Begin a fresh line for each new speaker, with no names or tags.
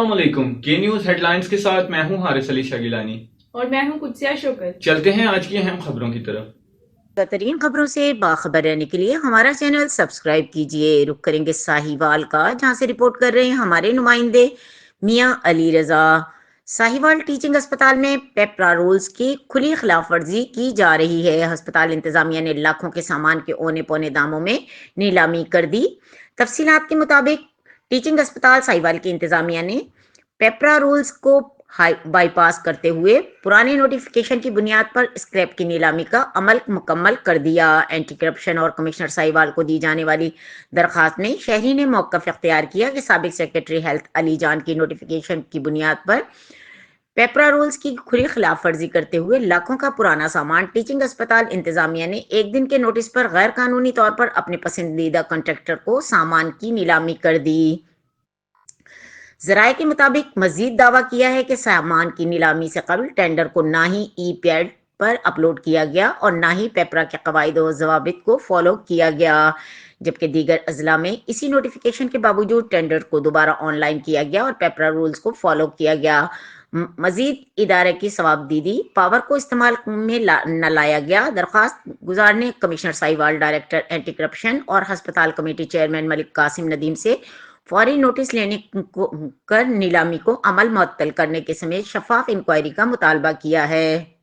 अस्सलाम वालेकुम। के न्यूज़ हेडलाइंस के साथ मैं हूं हारिस अली शागिलानी
और मैं हूं कुदसिया शौकत।
चलते हैं आज की अहम खबरों की तरफ।
तरीन खबरों से बाखबर रहने के लिए हमारा चैनल सब्सक्राइब कीजिए। रुक करेंगे साहिवाल का, जहां से रिपोर्ट कर रहे हैं हमारे नुमाइंदे मियां अली रजा। साहिवाल टीचिंग अस्पताल में पेपरा रूल्स की खुली खिलाफ वर्जी की जा रही है। अस्पताल इंतजामिया ने लाखों के सामान के औने पौने दामों में नीलामी कर दी। तफसीलात के मुताबिक टीचिंग अस्पताल साहिवाल की इंतजामिया ने पेपरा रूल्स को बाईपास करते हुए पुराने नोटिफिकेशन की बुनियाद पर स्क्रैप की नीलामी का अमल मुकम्मल कर दिया। एंटी करप्शन और कमिश्नर साहिवाल को दी जाने वाली दरखास्त में शहरी ने मौक़िफ़ इख्तियार किया कि साबिक सेक्रेटरी हेल्थ अली जान की नोटिफिकेशन की बुनियाद पर पेपरा रूल्स की खुली खिलाफ वर्जी करते हुए लाखों का पुराना सामान टीचिंग अस्पताल इंतजामिया ने एक दिन के नोटिस पर गैर कानूनी तौर पर अपने पसंदीदा कॉन्ट्रैक्टर को सामान की नीलामी कर दी। जराये के मुताबिक मजीद दावा किया है कि सामान की नीलामी से कबल टेंडर को ना ही ई पैड पर अपलोड किया गया और ना ही पेपरा के कवायद और जवाबित को फॉलो किया गया, जबकि दीगर अजला में इसी नोटिफिकेशन के बावजूद टेंडर को दोबारा ऑनलाइन किया गया और पेपरा रूल्स को फॉलो किया गया। मजीद इदारे की सवाबदीदी पावर को इस्तेमाल में न लाया गया। दरखास्त गुजार ने commissioner Sahiwal, director anti corruption और हस्पताल कमेटी चेयरमैन मलिक कासिम नदीम से फौरी नोटिस लेने को कर नीलामी को अमल मुअत्तल करने के समेत शफाफ इंक्वायरी का मुतालबा किया है।